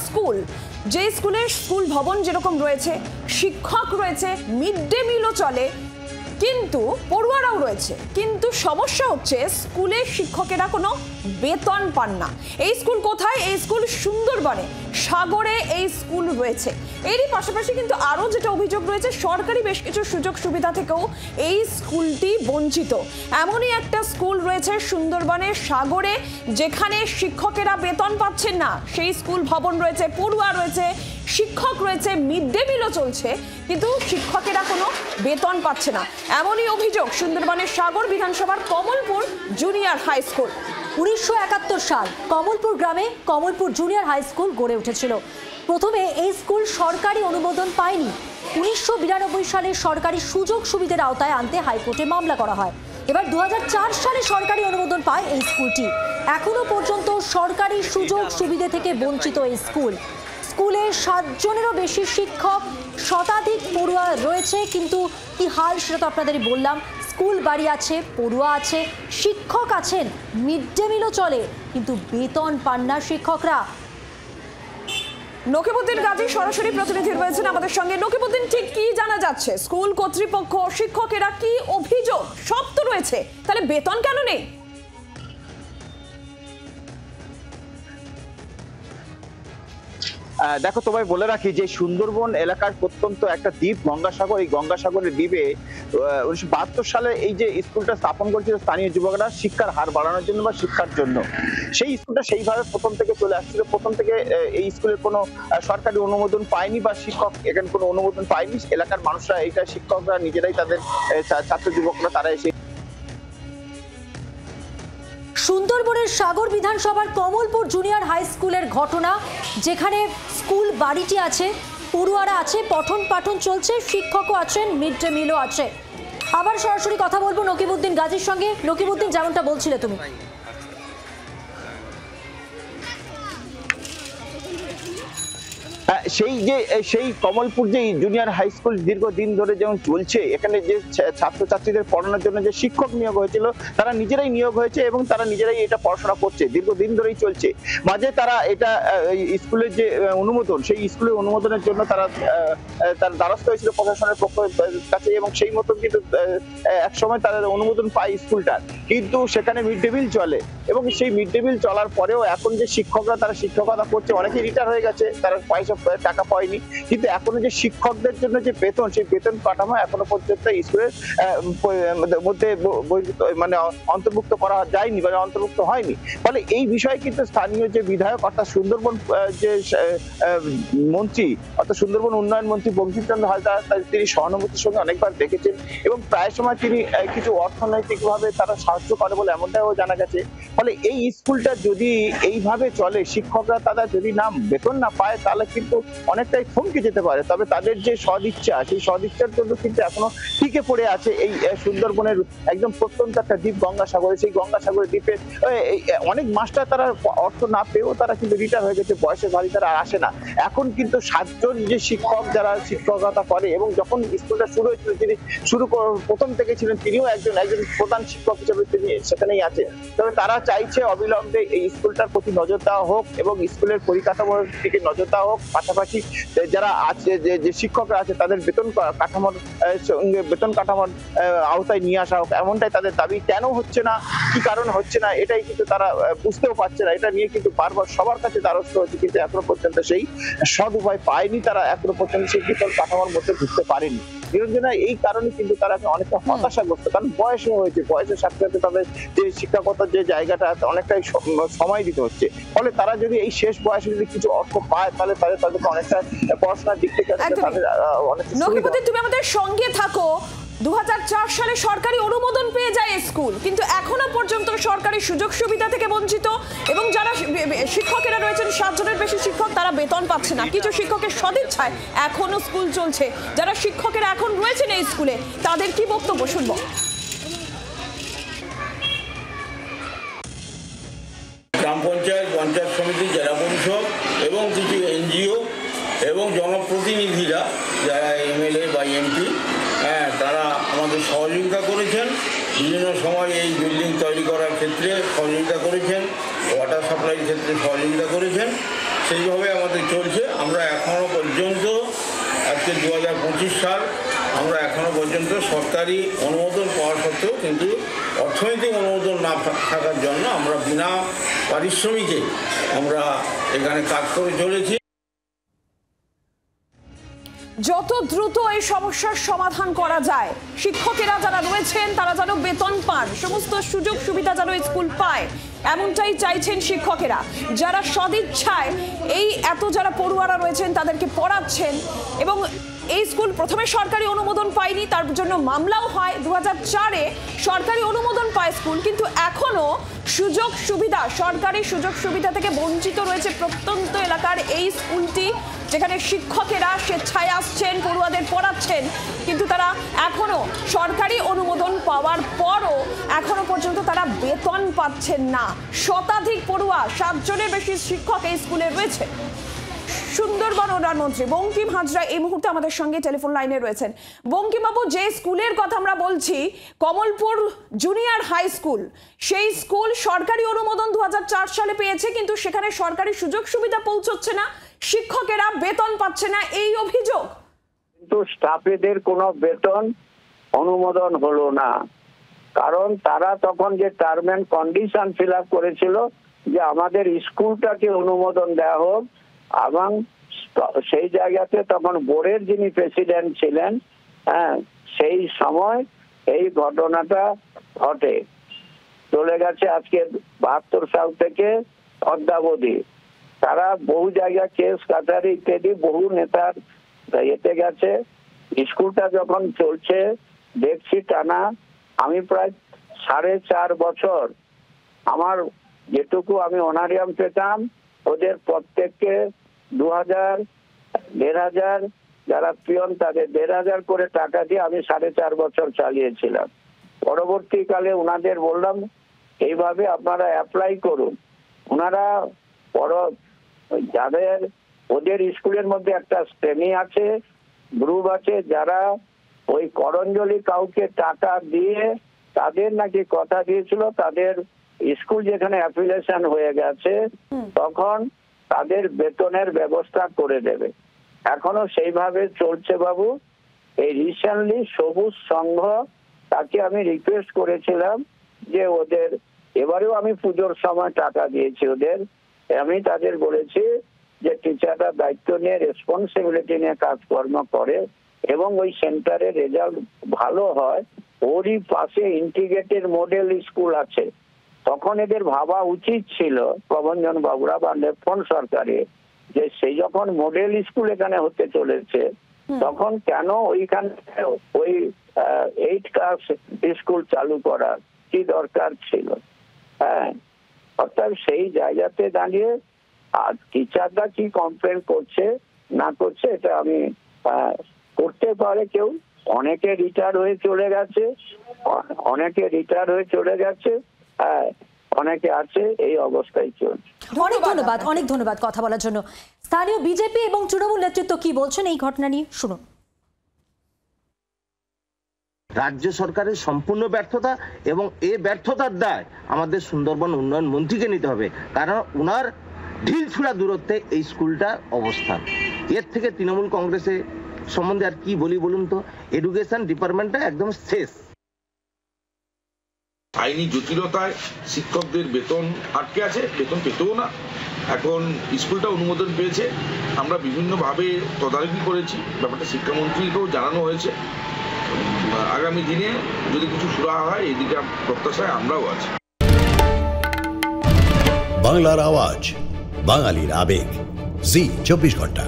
School, যে স্কুলের school ভবন যেরকম রয়েছে, শিক্ষক রয়েছে, মিড ডে মিলও চলে, কিন্তু পড়ুয়ারাও রয়েছে, কিন্তু সমস্যা হচ্ছে স্কুলে শিক্ষকেরা কোনো বেতন পান না। এই স্কুল কোথায়? এই স্কুল সুন্দরবনে, সাগরে এই স্কুল রয়েছে। এরই পাশাপাশি কিন্তু আরও যেটা অভিযোগ রয়েছে, সরকারি বেশ কিছু সুযোগ সুবিধা থেকেও এই স্কুলটি বঞ্চিত। এমনই একটা স্কুল রয়েছে সুন্দরবনের সাগরে, যেখানে শিক্ষকেরা বেতন পাচ্ছেন না। সেই স্কুল ভবন রয়েছে, পড়ুয়া রয়েছে, শিক্ষক রয়েছে, মিড ডে মিলও চলছে, কিন্তু শিক্ষকেরা কোনো বেতন পাচ্ছে না। এমনই অভিযোগ সুন্দরবনের সাগর বিধানসভার কমলপুর জুনিয়র হাই স্কুল। 1971 সাল কমলপুর গ্রামে কমলপুর জুনিয়র হাই স্কুল গড়ে উঠেছিল। প্রথমে এই স্কুল সরকারি অনুমোদন পায়নি। 1992 সালে সরকারি সুযোগ সুবিধার আওতায় আনতে হাইকোর্টে মামলা করা হয়। এবার 2004 সালে সরকারি অনুমোদন পায় এই স্কুলটি। এখনো পর্যন্ত সরকারি সুযোগ সুবিধা থেকে বঞ্চিত এই স্কুল। স্কুলে 7 জনেরও বেশি শিক্ষক, শতাধিক পড়ুয়া রয়েছে, কিন্তু কি হাল সেটা তো আপনাদের বললাম। স্কুল বাড়ি আছে, পড়ুয়া আছে, শিক্ষক আছেন, মিড ডে মিলও চলে, কিন্তু বেতন পান না শিক্ষকরা। নকিবউদ্দিন গাজী সরাসরি প্রতিনিধি রয়েছেন আমাদের সঙ্গে। নকিবউদ্দিন, ঠিক কি জানা যাচ্ছে? স্কুল কর্তৃপক্ষ, শিক্ষকেরা কি অভিযোগ? সব তো রয়েছে, তাহলে বেতন কেন নেই? দেখো, তোমায় বলে রাখি যে সুন্দরবন এলাকার প্রত্যন্ত একটা দ্বীপ গঙ্গাসাগর। এই গঙ্গাসাগরের দ্বীপে 1972 সালে এই যে স্কুলটা স্থাপন করেছিল স্থানীয় যুবকরা শিক্ষার হার বাড়ানোর জন্য বা শিক্ষার জন্য। সেই স্কুলটা সেইভাবে প্রথম থেকে চলে আসছিল। প্রথম থেকে এই স্কুলের কোনো সরকারি অনুমোদন পায়নি বা শিক্ষক এখানে কোনো অনুমোদন পায়নি। এলাকার মানুষরা, এইটা শিক্ষকরা নিজেরাই, তাদের ছাত্র যুবকরা তারা এসে। সুন্দরবনের সাগর বিধানসভার কমলপুর জুনিয়র হাই স্কুলের ঘটনা, যেখানে স্কুল বাড়িটি আছে, পড়ুয়ারা আছে, পঠন পাঠন চলছে, শিক্ষকও আছেন, মিড ডে মিলও আছে। আবার সরাসরি কথা বলবো নকিবউদ্দিন গাজীর সঙ্গে। নকিবউদ্দিন, যেমনটা বলছিলে তুমি, সেই কমলপুর যে জুনিয়র হাই স্কুল দীর্ঘদিন ধরে যেমন চলছে, এখানে যে ছাত্রছাত্রীদের পড়ানোর জন্য যে শিক্ষক নিয়োগ হয়েছিল তারা নিজেরাই নিয়োগ হয়েছে এবং তারা নিজেরাই এটা পড়াশোনা করছে, দীর্ঘদিন ধরেই চলছে। মাঝে তারা এটা স্কুলের যে অনুমোদন, সেই স্কুলের অনুমোদনের জন্য তার দ্বারস্থ হয়েছিল প্রশাসনের কাছে এবং সেই মতন কিন্তু একসময় তারা অনুমোদন পায় স্কুলটার, কিন্তু সেখানে মিড ডে মিল চলে এবং সেই মিড ডে মিল চলার পরেও এখন যে শিক্ষকরা তারা শিক্ষকতা করছে, অনেকেই রিটায়ার হয়ে গেছে, তারা পয়সা টাকা পায়নি, কিন্তু এখনো যে শিক্ষকদের জন্য যে বেতন, সেই বেতন কাঠামো এখনো পর্যন্ত স্কুলের মধ্যে মানে অন্তর্ভুক্ত করা যায়নি, মানে অন্তর্ভুক্ত হয়নি। ফলে এই বিষয়ে কিন্তু স্থানীয় যে বিধায়ক অর্থাৎ সুন্দরবন যে মন্ত্রী অর্থাৎ সুন্দরবন উন্নয়ন মন্ত্রী বঙ্কিমচন্দ্র হালদার, তিনি সহানুভূতির সঙ্গে অনেকবার দেখেছেন এবং প্রায় সময় তিনি কিছু অর্থনৈতিক ভাবে তারা সাহায্য করে বলে এমনটাও জানা গেছে। ফলে এই স্কুলটা যদি এইভাবে চলে, শিক্ষকরা তারা যদি বেতন না পায়, তাহলে কিন্তু অনেকটাই থমকে যেতে পারে। তবে তাদের যে সদিচ্ছা, সেই সদিচ্ছার জন্য কিন্তু এখনো টিকে পড়ে আছে এই সুন্দরবনের একদম প্রত্যন্ত একটা দ্বীপ গঙ্গাসাগরে। সেই গঙ্গাসাগরের দ্বীপে অনেক মাস্টার তারা অর্থ না পেয়েও তারা কিন্তু রিটায়ার হয়ে গেছে, বয়সের বাড়ি তারা আর আসে না। এখন কিন্তু 7 জন যে শিক্ষক যারা শিক্ষকতা করে এবং যখন স্কুলটা শুরু হয়েছিল, যিনি প্রথম থেকে ছিলেন, তিনিও একজন প্রধান শিক্ষক হিসেবে তিনি সেখানেই আছেন। তবে তারা চাইছে অবিলম্বে এই স্কুলটার প্রতি নজর দেওয়া হোক এবং স্কুলের পরিকাঠামোর দিকে নজর দেওয়া হোক। পাশাপাশি যারা আছে, যে শিক্ষকরা আছে, তাদের বেতন কাঠামোর আওতায় নিয়ে আসা হোক, এমনটাই তাদের দাবি। কেন হচ্ছে না, কি কারণ হচ্ছে না, এটাই কিন্তু তারা বুঝতেও পারছে না। এটা নিয়ে কিন্তু বারবার সবার কাছে দ্বারস্থ হচ্ছে, কিন্তু এখনো পর্যন্ত সেই সৎ উপায় পায়নি। তারা এখনো পর্যন্ত সেই বেতন কাঠামোর মধ্যে ঢুকতে পারেনি। নিরঞ্জনা, এই কারণে কিন্তু তারা অনেকটা হতাশাগ্রস্ত, কারণ বয়সও হয়েছে, বয়সের সাথে সাথে তাদের যে শিক্ষকতার যে জায়গাটা অনেকটাই সময় দিতে হচ্ছে। ফলে তারা যদি এই শেষ বয়সে যদি কিছু অর্থ পায়, তাহলে তাদেরকে অনেকটা পড়াশোনার দিক থেকে নকিবউদ্দিন, তুমি আমাদের সঙ্গে থাকো। 2004 সালে সরকারি অনুমোদন পেয়ে যায় স্কুল, কিন্তু এখনো পর্যন্ত সরকারি সুযোগ সুবিধা থেকে বঞ্চিত এবং যারা শিক্ষকেরা রয়েছেন, 7 জনের বেশি শিক্ষক, তারা বেতন পাচ্ছে না। কিছু শিক্ষকের সদিচ্ছায় এখনো স্কুল চলছে। যারা শিক্ষকেরা এখন রয়েছেন এই স্কুলে, তাদের কি বক্তব্য শুনবো? গ্রাম পঞ্চায়েত, পঞ্চায়েত সমিতি, জেলা পরিষদ এবং কিছু এনজিও এবং জনপ্রতিনিধিরা যারা এমএলএ বা এমপি, তারা আমাদের সহযোগিতা করেছেন। বিভিন্ন সময় এই বিল্ডিং তৈরি করার ক্ষেত্রে সহযোগিতা করেছেন, ওয়াটার সাপ্লাইয়ের ক্ষেত্রে সহযোগিতা করেছেন। সেইভাবে আমাদের চলছে। আমরা এখনও পর্যন্ত, আজকে 2025 সাল, আমরা এখনও পর্যন্ত সরকারি অনুমোদন পাওয়া সত্ত্বেও কিন্তু অর্থনৈতিক অনুমোদন না থাকার জন্য আমরা বিনা পারিশ্রমিকে আমরা এখানে কাজ করে চলেছি। যত দ্রুত এই সমস্যার সমাধান করা যায়, শিক্ষকেরা যারা রয়েছেন তারা যেন বেতন পান, সমস্ত সুযোগ সুবিধা যেন স্কুল পায়, এমনটাই চাইছেন শিক্ষকেরা, যারা সদিচ্ছায় এই যারা পড়ুয়ারা রয়েছেন তাদেরকে পড়াচ্ছেন। এবং এই স্কুল প্রথমে সরকারি অনুমোদন পায়নি, তার জন্য মামলাও হয়। 2004-এ সরকারি অনুমোদন পায় স্কুল, কিন্তু এখনো সুযোগ সুবিধা, সরকারি সুযোগ সুবিধা থেকে বঞ্চিত রয়েছে প্রত্যন্ত এলাকার এই স্কুলটি, যেখানে শিক্ষকেরা স্বেচ্ছায় আসছেন, পড়ুয়াদের পড়াচ্ছেন, কিন্তু তারা এখনো সরকারি অনুমোদন পাওয়ার পরও এখনো পর্যন্ত তারা বেতন পাচ্ছেন না। শতাধিক পড়ুয়া, 7 জনের বেশি শিক্ষক এই স্কুলে রয়েছে। সুন্দরবন উন্নয়ন মন্ত্রী বঙ্কিম হাজরা এই মুহূর্তে আমাদের সঙ্গে টেলিফোন লাইনে রয়েছেন। বঙ্কিমবাবু, যে স্কুলের কথা আমরা বলছি, কমলপুর জুনিয়র হাই স্কুল, সেই স্কুল সরকারি অনুমোদন 2004 সালে পেয়েছে, কিন্তু সেখানে সরকারি সুযোগ সুবিধা পৌঁছচ্ছে না, শিক্ষকেরা বেতন পাচ্ছে না, এই অভিযোগ। কিন্তু স্টাফেদের কোনো বেতন অনুমোদন হলো না, কারণ তারা তখন যে term and condition fill up করেছিল যে আমাদের স্কুলটাকে অনুমোদন দেওয়া হোক, এবং সেই জায়গাতে তখন বোর্ডের যিনি প্রেসিডেন্ট ছিলেন, সেই সময় এই ঘটনাটা ঘটে। চলে গেছে আজকে 72 সাল থেকে অদ্যাবধি। তারা বহু জায়গায় কেস কাটারি ইত্যাদি বহু নেতার এতে গেছে। স্কুলটা যখন চলছে দেখছি টানা, আমি প্রায় 4.5 বছর আমার যেটুকু আমি অনারিয়াম পেতাম, ওদের প্রত্যেককে 2000, 1500, যারা পিয়ন তাদের 1500 করে টাকা দিয়ে আমি 4.5 বছর চালিয়েছিলাম। পরবর্তীকালে ওনাদের বললাম এইভাবে আপনারা অ্যাপ্লাই করুন। ওনারা যাদের ওদের স্কুলের মধ্যে একটা শ্রেণী আছে, গ্রুপ আছে, যারা ওই করঞ্জলি কাউকে টাকা দিয়ে তাদের নাকি কথা দিয়েছিল তাদের স্কুল যেখানে অ্যাফিলিয়েশন হয়ে গেছে তখন তাদের বেতনের ব্যবস্থা করে দেবে। এখনো সেইভাবে চলছে বাবু। এই রিসেন্টলি সবুজ সংঘ, তাকে আমি রিকোয়েস্ট করেছিলাম যে ওদের, এবারেও আমি পুজোর সময় টাকা দিয়েছি ওদের, আমি তাদের বলেছি যে টিচাররা দায়িত্ব নিয়ে রেসপন্সিবিলিটি নিয়ে কাজকর্ম করে এবং ওই সেন্টারের রেজাল্ট ভালো হয়। ওরই পাশে ইন্টিগ্রেটেড মডেল স্কুল আছে, তখন এদের ভাবা উচিত ছিল প্রবঞ্জন বাবুরা বা লেফট সরকারে, যে সেই যখন মডেল স্কুল এখানে হতে চলেছে তখন কেন ওইখানে ওই 8 ক্লাস স্কুল চালু করার কি দরকার ছিল? অর্থাৎ সেই জায়গাতে দাঁড়িয়ে আর টিচাররা কি কমপ্লেন করছে না করছে এটা আমি করতে পারে কেউ, অনেকে রিটায়ার হয়ে চলে গেছে, অনেকে আছে, এই অবস্থায় চলছে। অনেক ধন্যবাদ কথা বলার জন্য। স্থানীয় বিজেপি এবং তৃণমূল নেতৃত্ব কি বলছেন এই ঘটনা নিয়ে শুনুন। রাজ্য সরকারের সম্পূর্ণ ব্যর্থতা, এবং এই ব্যর্থতার দায় আমাদের সুন্দরবন উন্নয়ন মন্ত্রীকে নিতে হবে, কারণ ওনার ঢিলছুড়া দূরত্বে এই স্কুলটার অবস্থান। এর থেকে তৃণমূল কংগ্রেসের সম্বন্ধে আর কি বলি বলুন তো? এডুকেশন ডিপার্টমেন্টটা একদম শেষ। আইনি জটিলতায় শিক্ষকদের বেতন আটকে আছে, বেতন পেতেও না। এখন স্কুলটা অনুমোদন পেয়েছে, আমরা বিভিন্নভাবে তদারকি করেছি, ব্যাপারটা শিক্ষামন্ত্রীকেও জানানো হয়েছে। আগামী দিনে যদি কিছু সুরাহা হয় এদিকে প্রত্যাশায় আমরাও আছি। বাংলার আওয়াজ, বাঙালির আবেগ, জি 24 ঘন্টা।